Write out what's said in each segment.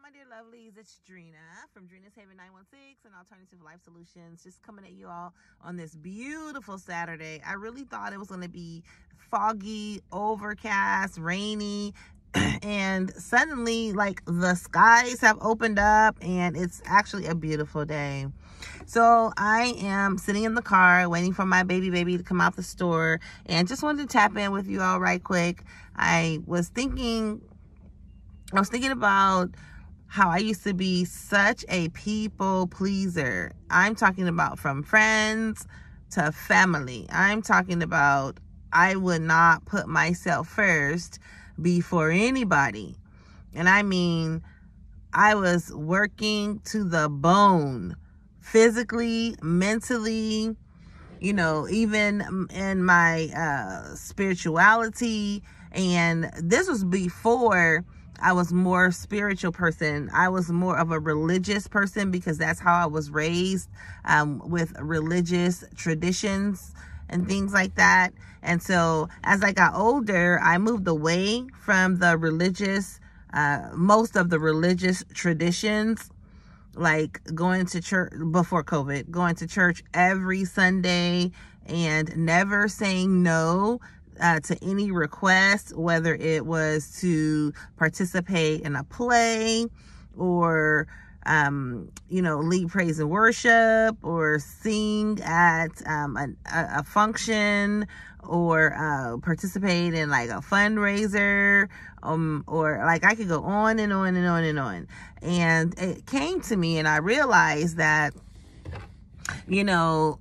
my dear lovelies? It's Drina from Drina's Haven 916 and Alternative Life Solutions. Just coming at you all on this beautiful Saturday. I really thought it was going to be foggy, overcast, rainy, and suddenly, like, the skies have opened up and it's actually a beautiful day. So I am sitting in the car waiting for my baby to come out the store, and just wanted to tap in with you all right quick. I was thinking about how I used to be such a people pleaser. I'm talking about from friends to family. I'm talking about I would not put myself first before anybody. And I mean, I was working to the bone, physically, mentally, you know, even in my spirituality. And this was before I was more spiritual person. I was more of a religious person because that's how I was raised, with religious traditions and things like that. And so as I got older, I moved away from the religious, most of the religious traditions, like going to church before COVID, going to church every Sunday and never saying no to any request, whether it was to participate in a play or, you know, lead praise and worship, or sing at a function, or participate in like a fundraiser, or like I could go on and on and on and on. And it came to me and I realized that, you know,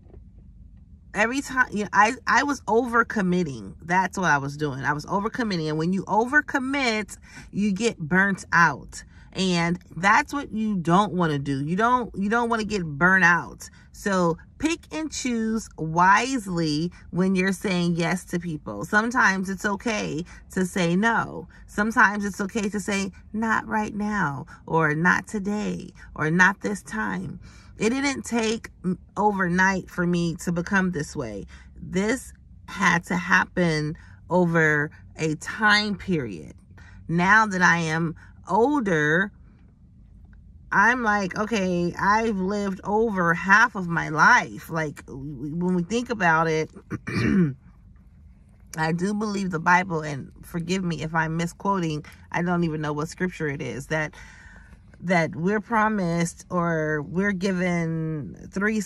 every time, you know, I was overcommitting. That's what I was doing. I was overcommitting. And when you overcommit, you get burnt out. And that's what you don't want to do. You don't want to get burnt out. So pick and choose wisely when you're saying yes to people. Sometimes it's okay to say no. Sometimes it's okay to say not right now, or not today, or not this time. It didn't take overnight for me to become this way. This had to happen over a time period. Now that I am older, I'm like, okay, I've lived over half of my life. Like, when we think about it, I do believe the Bible, and forgive me if I'm misquoting, I don't even know what scripture it is, that we're promised, or we're given 70.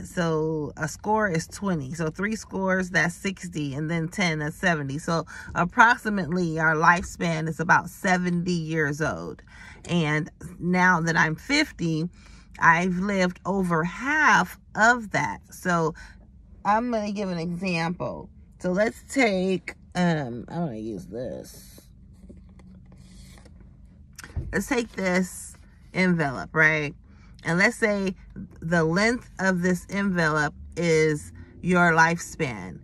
So a score is 20. So 3 scores, that's 60, and then 10, that's 70. So approximately our lifespan is about 70 years old. And now that I'm 50, I've lived over half of that. So I'm going to give an example. So let's take, I'm going to use this. Let's take this envelope, right? And let's say the length of this envelope is your lifespan.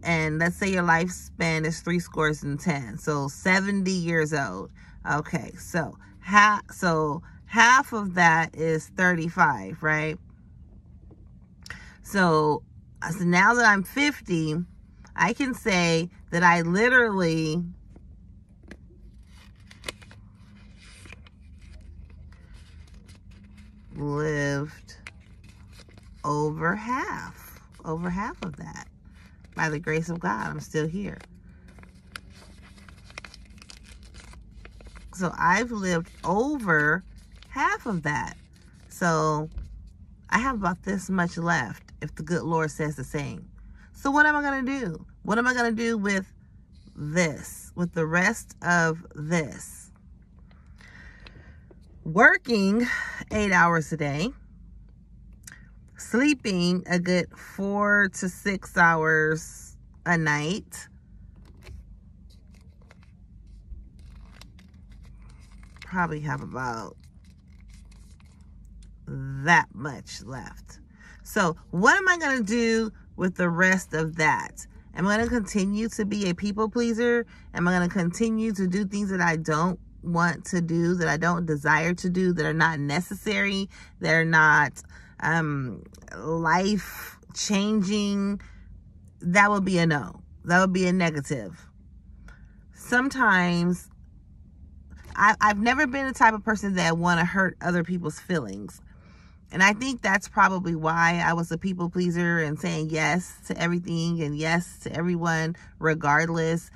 And let's say your lifespan is 70. So 70 years old. Okay, so half of that is 35, right? So now that I'm 50, I can say that I literally lived over half of that. By the grace of God, I'm still here. So I've lived over half of that. So I have about this much left, if the good Lord says the same. So what am I going to do? What am I going to do with this, with the rest of this? Working 8 hours a day, sleeping a good 4 to 6 hours a night, probably have about that much left. So what am I going to do with the rest of that? Am I going to continue to be a people pleaser? Am I going to continue to do things that I don't want to do, that I don't desire to do, that are not necessary, that are not life changing? That would be a no. That would be a negative. Sometimes I've never been the type of person that want to hurt other people's feelings. And I think that's probably why I was a people pleaser and saying yes to everything and yes to everyone, regardless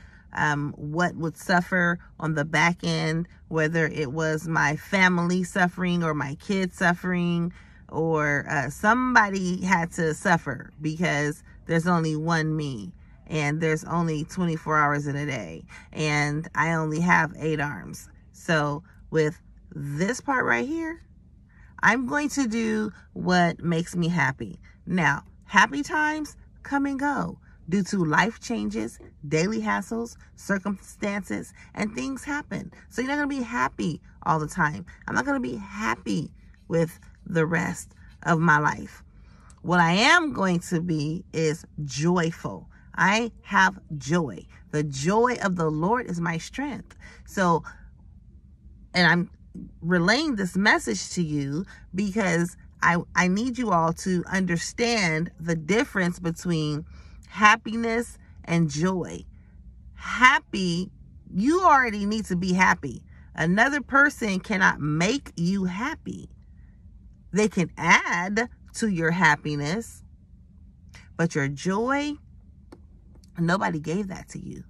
what would suffer on the back end, whether it was my family suffering or my kids suffering, or somebody had to suffer, because there's only one me, and there's only 24 hours in a day, and I only have 8 arms. So with this part right here, I'm going to do what makes me happy. Now, happy times come and go due to life changes, daily hassles, circumstances, and things happen. So you're not going to be happy all the time. I'm not going to be happy with the rest of my life. What I am going to be is joyful. I have joy. The joy of the Lord is my strength. So, and I'm relaying this message to you because I need you all to understand the difference between happiness and joy. Happy, you already need to be happy. Another person cannot make you happy. They can add to your happiness, but your joy, nobody gave that to you.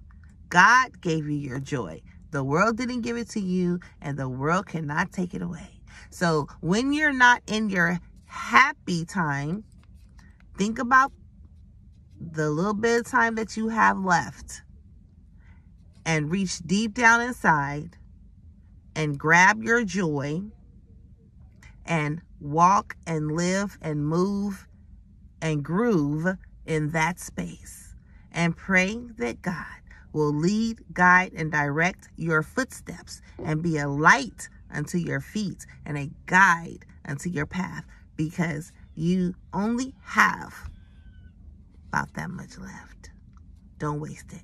God gave you your joy. The world didn't give it to you, and the world cannot take it away. So when you're not in your happy time, think about the little bit of time that you have left and reach deep down inside and grab your joy and walk and live and move and groove in that space, and pray that God will lead, guide, and direct your footsteps and be a light unto your feet and a guide unto your path, because you only have about that much left. Don't waste it.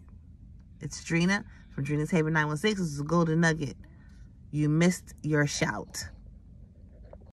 It's Drina from Drina's Haven 916. This is a golden nugget. You missed your shout.